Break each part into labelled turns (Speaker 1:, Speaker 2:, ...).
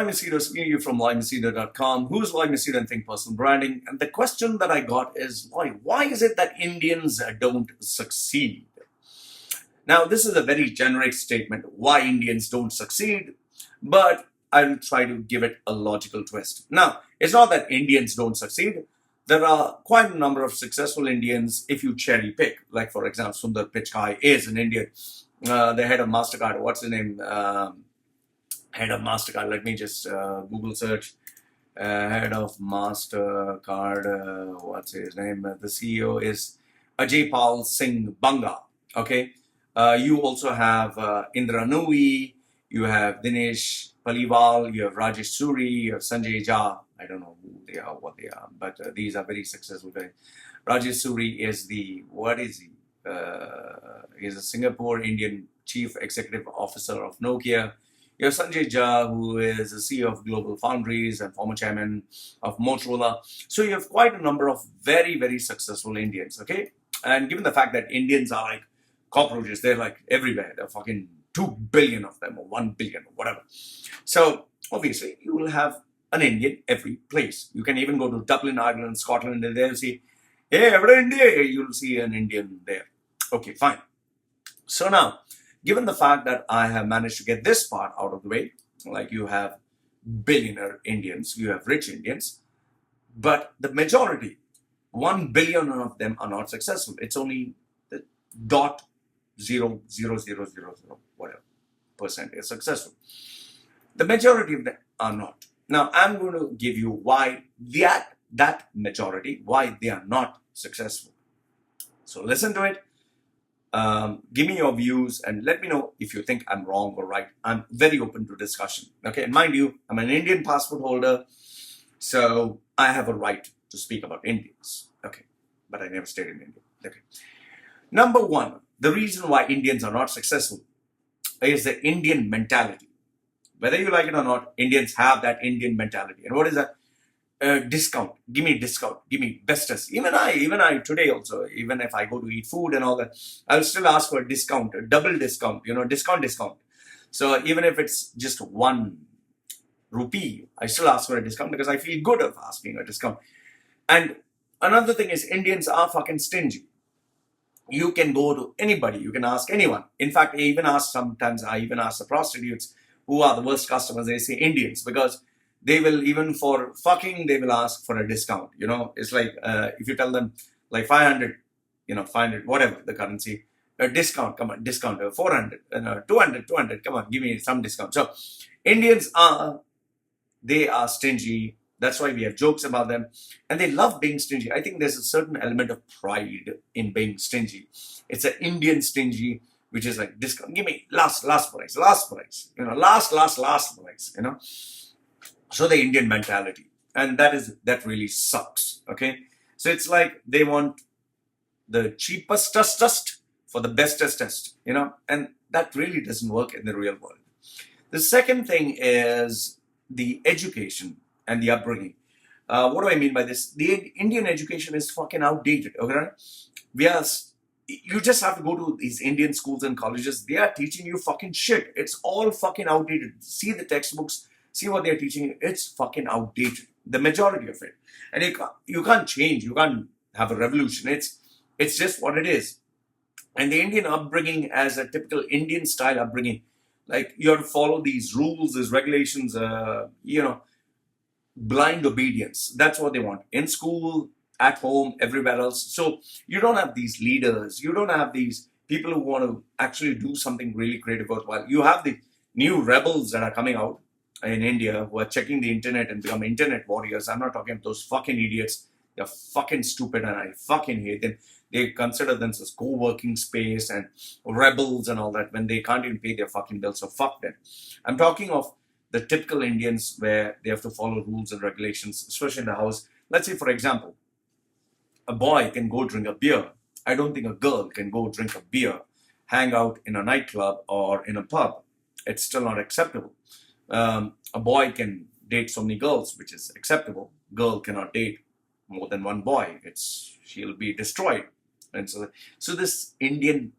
Speaker 1: Machedo, speaking to you from livemachedo.com. Who's Live Machedo and Think Personal Branding? And the question that I got is why? Why is it that Indians don't succeed? Now, this is a very generic statement, why Indians don't succeed, but I'll try to give it a logical twist. Now, it's not that Indians don't succeed. There are quite a number of successful Indians if you cherry pick. Like, for example, Sundar Pichai is an Indian. The head of MasterCard, what's his name? Head of MasterCard, let me just Google search. Head of MasterCard, what's his name? The CEO is Ajay Pal Singh Banga. Okay. You also have Indra Nooyi, you have Dinesh Paliwal, you have Rajesh Suri, you have Sanjay Jha. I don't know who they are, what they are, but these are very successful guys. Rajesh Suri is what is he? He's a Singapore Indian Chief Executive Officer of Nokia. You have Sanjay Jha, who is the CEO of Global Foundries and former chairman of Motorola. So you have quite a number of very, very successful Indians, okay? And given the fact that Indians are like cockroaches, they're like everywhere. There are fucking 2 billion of them or 1 billion or whatever. So obviously you will have an Indian every place. You can even go to Dublin, Ireland, Scotland, and they'll see, hey, every India, you'll see an Indian there. Okay, fine. So now, given the fact that I have managed to get this part out of the way, like you have billionaire Indians, you have rich Indians, but the majority, 1 billion of them are not successful. It's only the 0.00000 whatever percent is successful. The majority of them are not. Now, I'm going to give you why that majority, why they are not successful. So listen to it. Give me your views and let me know if you think I'm wrong or right. I'm very open to discussion. Okay, and mind you, I'm an Indian passport holder, so I have a right to speak about Indians. Okay, but I never stayed in India. Okay. Number one, the reason why Indians are not successful is the Indian mentality. Whether you like it or not, Indians have that Indian mentality. And what is that? Discount. Give me discount. Give me bestest. Even I today also, even if I go to eat food and all that, I'll still ask for a discount, a double discount, discount. So even if it's just 1 rupee, I still ask for a discount because I feel good of asking a discount. And another thing is Indians are fucking stingy. You can go to anybody. You can ask anyone. In fact, I even ask the prostitutes who are the worst customers. They say Indians because they will, even for fucking, they will ask for a discount. It's like if you tell them like 500, 500, whatever the currency, a discount, come on, discount, 400, 200, come on, give me some discount. So Indians they are stingy. That's why we have jokes about them. And they love being stingy. I think there's a certain element of pride in being stingy. It's an Indian stingy, which is like, discount, give me last price, last price, last price, So the Indian mentality. And that really sucks, okay? So it's like they want the cheapest test for the bestest test, and that really doesn't work in the real world. The second thing is the education and the upbringing. What do I mean by this? The Indian education is fucking outdated, okay? You just have to go to these Indian schools and colleges. They are teaching you fucking shit. It's all fucking outdated. See the textbooks, see what they're teaching you. It's fucking outdated. The majority of it. And you can't change. You can't have a revolution. It's just what it is. And the Indian upbringing, as a typical Indian style upbringing, like you have to follow these rules, these regulations, blind obedience. That's what they want. In school, at home, everywhere else. So you don't have these leaders. You don't have these people who want to actually do something really creative worthwhile. You have the new rebels that are coming out in India who are checking the internet and become internet warriors. I'm not talking about those fucking idiots. They're fucking stupid and I fucking hate them. They consider themselves co-working space and rebels and all that when they can't even pay their fucking bills. So fuck them. I'm talking of the typical Indians where they have to follow rules and regulations, especially in the house. Let's say, for example, a boy can go drink a beer. I don't think a girl can go drink a beer, hang out in a nightclub or in a pub. It's still not acceptable. A boy can date so many girls, which is acceptable. Girl cannot date more than one boy. She'll be destroyed. And so this Indian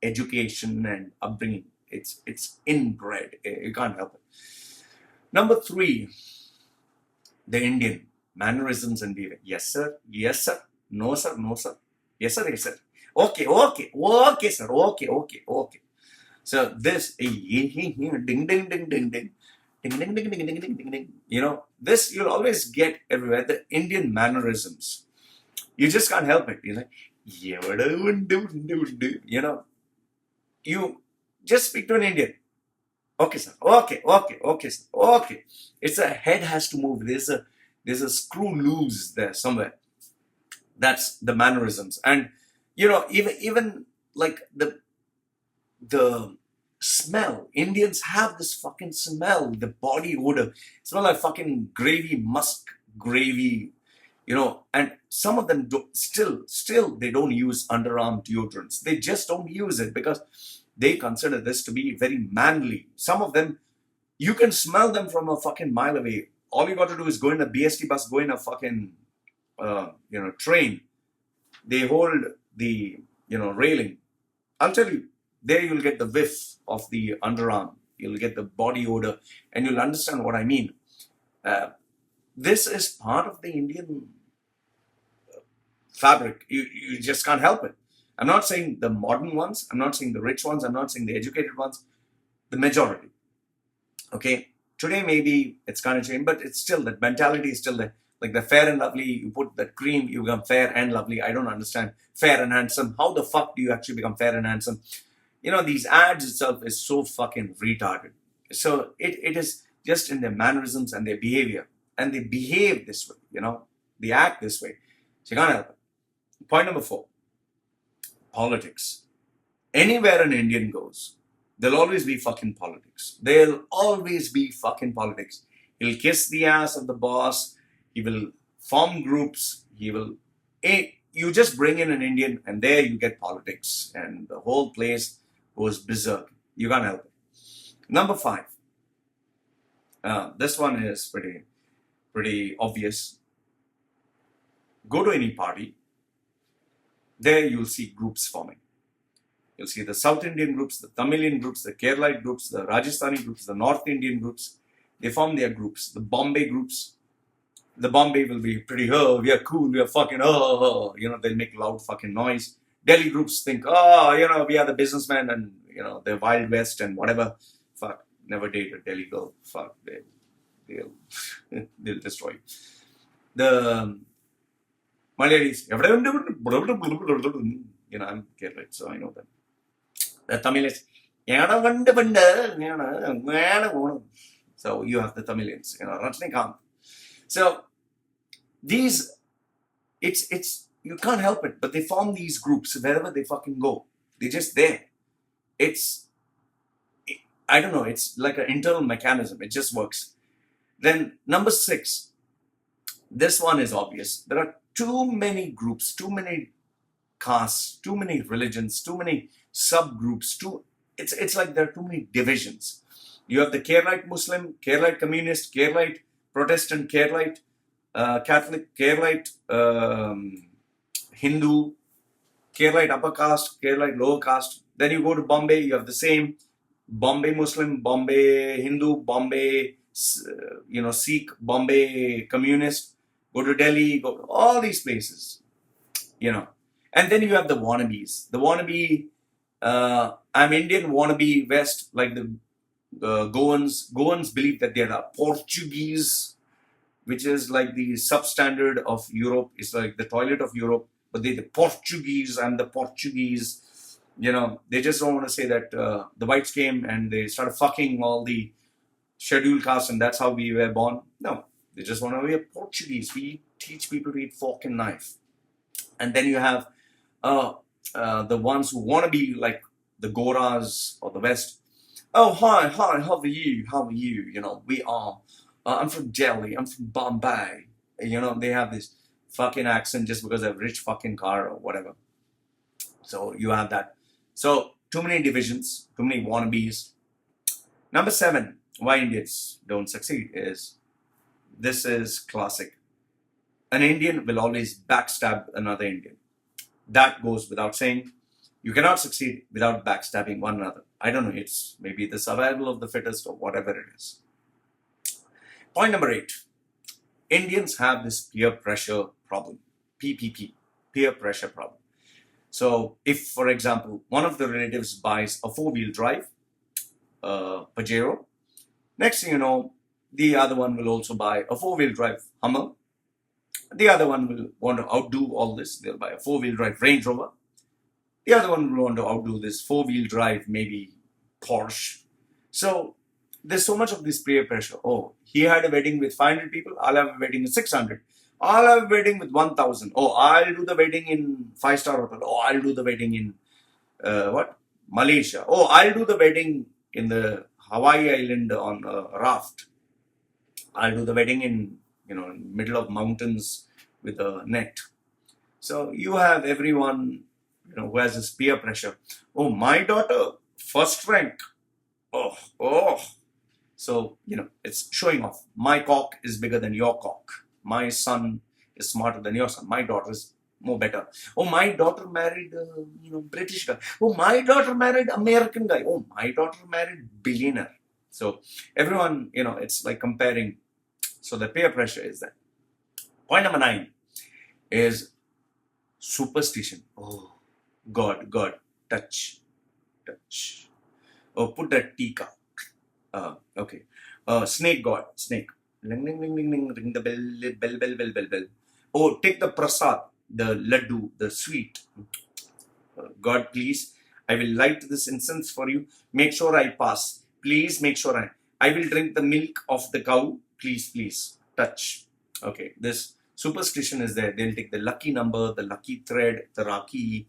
Speaker 1: education and upbringing, it's inbred. You can't help it. Number three, the Indian mannerisms and behavior. Yes, sir. Yes, sir. No, sir. No, sir. Yes, sir. Yes, sir. Okay, okay, okay, sir. Okay, okay, okay. So this ding ding ding ding ding ding ding ding ding ding ding ding ding. This you'll always get everywhere. The Indian mannerisms. You just can't help it. You're like, yeah, you just speak to an Indian. Okay, sir. Okay, okay, okay, sir. Okay. It's a head has to move. There's a screw loose there somewhere. That's the mannerisms. And even like the smell. Indians have this fucking smell, the body odor. Smell like fucking gravy, musk gravy, and some of them still they don't use underarm deodorants. They just don't use it because they consider this to be very manly. Some of them, you can smell them from a fucking mile away. All you got to do is go in a BST bus, go in a fucking train. They hold the railing. I'll tell you, there you'll get the whiff of the underarm. You'll get the body odor, and you'll understand what I mean. This is part of the Indian fabric. You just can't help it. I'm not saying the modern ones. I'm not saying the rich ones. I'm not saying the educated ones. The majority. Okay. Today maybe it's kind of changed, but it's still, that mentality is still there. Like the fair and lovely, you put that cream, you become fair and lovely. I don't understand. Fair and handsome. How the fuck do you actually become fair and handsome? These ads itself is so fucking retarded. So it is just in their mannerisms and their behavior. And they behave this way, They act this way. So you can't help it. Point number 4. Politics. Anywhere an Indian goes, there'll always be fucking politics. There'll always be fucking politics. He'll kiss the ass of the boss. He will form groups. You just bring in an Indian and there you get politics. And the whole place goes berserk. You can't help it. Number 5. This one is pretty obvious. Go to any party. There you'll see groups forming. You'll see the South Indian groups, the Tamilian groups, the Keralite groups, the Rajasthani groups, the North Indian groups. They form their groups. The Bombay groups. The Bombay will be pretty, we are cool, we are fucking, they'll make loud fucking noise. Delhi groups think, we are the businessmen and, the Wild West and whatever. Fuck, never date a Delhi girl. Fuck, they'll destroy you. The Malayalis, I'm Kerala, so I know them. The Tamils, so you have the Tamilians, Rajnikant. So these, it's you can't help it, but they form these groups wherever they fucking go. They're just there. I don't know, it's like an internal mechanism. It just works. Then number 6, this one is obvious. There are too many groups, too many castes, too many religions, too many subgroups. It's like there are too many divisions. You have the Keralite Muslim, Keralite Communist, Keralite Protestant, Keralite Catholic, Keralite Hindu, Keralite upper caste, Keralite lower caste. Then you go to Bombay, you have the same Bombay Muslim, Bombay Hindu, Bombay Sikh, Bombay Communist. Go to Delhi, go to all these places, And then you have the wannabes. The wannabe, I'm Indian, wannabe West, like the Goans. Goans believe that they're the Portuguese, which is like the substandard of Europe. It's like the toilet of Europe, but they're the Portuguese. I'm the Portuguese. They just don't want to say that the whites came and they started fucking all the scheduled castes and that's how we were born. No, they just want to be a Portuguese. We teach people to eat fork and knife. And then you have the ones who want to be like the Goras or the West. Oh, hi, how are you? How are you? We are, I'm from Delhi, I'm from Bombay. They have this fucking accent just because they have a rich fucking car or whatever. So you have that. So too many divisions, too many wannabes. Number 7, why Indians don't succeed is, this is classic. An Indian will always backstab another Indian. That goes without saying. You cannot succeed without backstabbing one another. I don't know, it's maybe the survival of the fittest or whatever it is. Point number 8. Indians have this peer pressure problem. PPP, peer pressure problem. So if, for example, one of the relatives buys a 4-wheel drive, Pajero, next thing you know, the other one will also buy a 4-wheel drive Hummer. The other one will want to outdo all this. They'll buy a 4-wheel drive Range Rover. The other one will want to outdo this 4-wheel drive, maybe Porsche. So there's so much of this peer pressure. Oh, he had a wedding with 500 people. I'll have a wedding with 600. I'll have a wedding with 1,000. Oh, I'll do the wedding in 5-star hotel. Oh, I'll do the wedding in Malaysia. Oh, I'll do the wedding in the Hawaii island on a raft. I'll do the wedding in middle of mountains with a net. So you have everyone who has this peer pressure. Oh, my daughter, first rank. Oh. So, it's showing off. My cock is bigger than your cock. My son is smarter than your son. My daughter is more better. Oh, my daughter married, British guy. Oh, my daughter married American guy. Oh, my daughter married billionaire. So, everyone, it's like comparing. So, the peer pressure is there. Point number 9 is superstition. Oh, God, touch. Oh, put that tika. Okay. Snake God, snake. Ling, ling, ling, ling, ling, ring the bell. Oh, take the prasad, the laddu, the sweet. God, please, I will light this incense for you. Make sure I pass. Please make sure I will drink the milk of the cow. Please, touch. Okay, this superstition is there. They'll take the lucky number, the lucky thread, the Rakhi,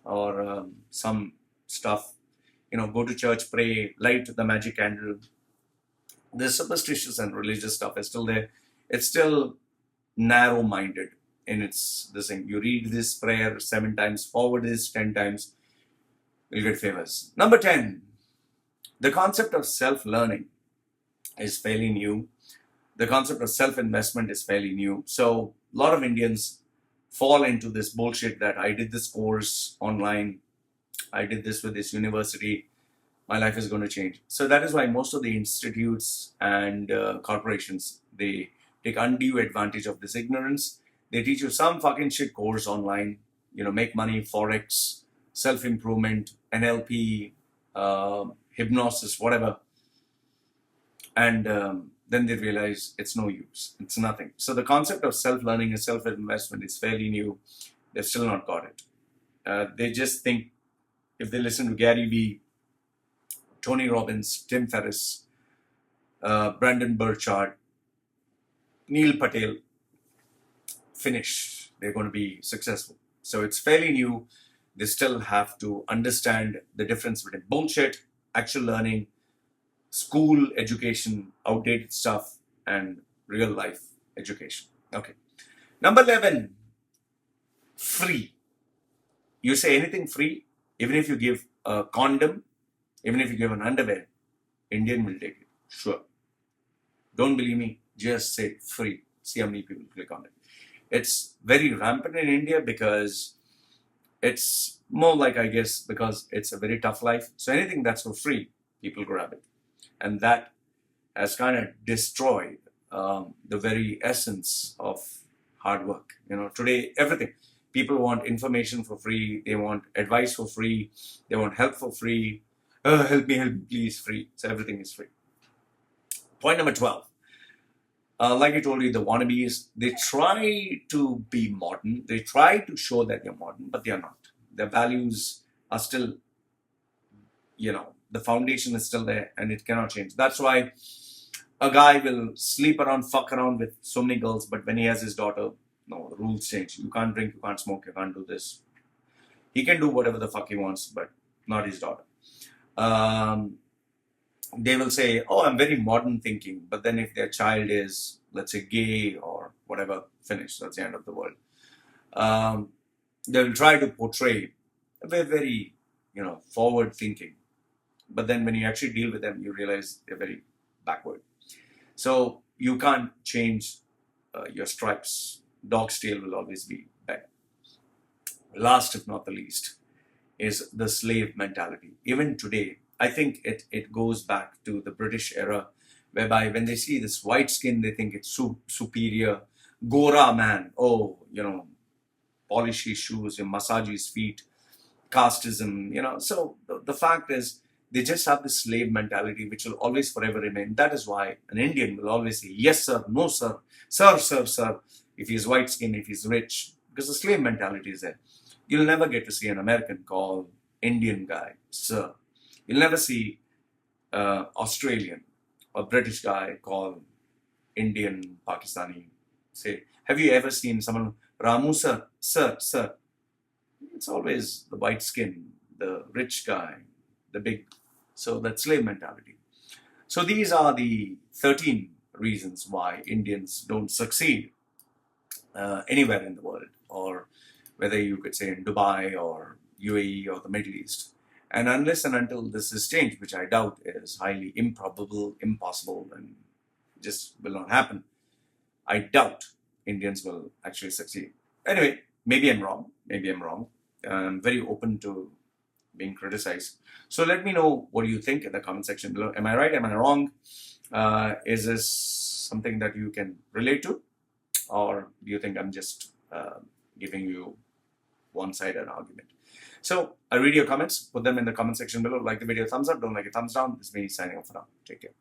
Speaker 1: or some stuff. Go to church, pray, light the magic candle. The superstitious and religious stuff is still there. It's still narrow-minded in its this thing. You read this prayer 7 times, forward this 10 times, you'll get favors. Number 10, the concept of self-learning is fairly new. The concept of self-investment is fairly new. So a lot of Indians fall into this bullshit that I did this course online, I did this with this university, my life is going to change. So that is why most of the institutes and corporations, they take undue advantage of this ignorance. They teach you some fucking shit course online, make money, Forex, self-improvement, NLP, hypnosis, whatever. And then they realize it's no use. It's nothing. So the concept of self-learning and self-investment is fairly new. They've still not got it. They just think if they listen to Gary Vee, Tony Robbins, Tim Ferriss, Brandon Burchard, Neil Patel, finish. They're going to be successful. So it's fairly new. They still have to understand the difference between bullshit, actual learning, school education, outdated stuff, and real life education. Okay. Number 11, free. You say anything free, even if you give a condom, even if you give an underwear, Indian will take it. Sure. Don't believe me, just say free. See how many people click on it. It's very rampant in India because it's more like, I guess, because it's a very tough life. So anything that's for free, people grab it. And that has kind of destroyed the very essence of hard work. Today, everything. People want information for free. They want advice for free. They want help for free. Help me, please, free. So everything is free. Point number 12. Like I told you, the wannabes, they try to be modern. They try to show that they're modern, but they are not. Their values are still, the foundation is still there and it cannot change. That's why a guy will sleep around, fuck around with so many girls, but when he has his daughter, no, the rules change. You can't drink, you can't smoke, you can't do this. He can do whatever the fuck he wants, but not his daughter. They will say, oh, I'm very modern thinking. But then if their child is, let's say, gay or whatever, finish. That's the end of the world. They will try to portray a very, forward thinking. But then when you actually deal with them, you realize they're very backward. So you can't change your stripes. Dog's tail will always be bad. Last, if not the least, is the slave mentality. Even today, I think it goes back to the British era whereby when they see this white skin, they think it's superior. Gora man, oh, polish his shoes, massage his feet, casteism, So the fact is, they just have this slave mentality which will always forever remain. That is why an Indian will always say, yes, sir, no, sir, sir, sir, sir, if he's white skin, if he's rich, because the slave mentality is there. You'll never get to see an American call Indian guy, sir. You'll never see Australian or British guy call Indian, Pakistani, say, have you ever seen someone, Ramu, sir, sir, sir? It's always the white skin, the rich guy, the big, so that slave mentality. So these are the 13 reasons why Indians don't succeed anywhere in the world, or whether you could say in Dubai or UAE or the Middle East. And unless and until this is changed, which I doubt is highly improbable, impossible, and just will not happen, I doubt Indians will actually succeed. Anyway, maybe I'm wrong. Maybe I'm wrong. I'm very open to being criticized. So let me know what you think in the comment section below. Am I right? Am I wrong? Is this something that you can relate to? Or do you think I'm just giving you one-sided argument? So I read your comments. Put them in the comment section below. Like the video, thumbs up. Don't like it, thumbs down. This is me signing off for now. Take care.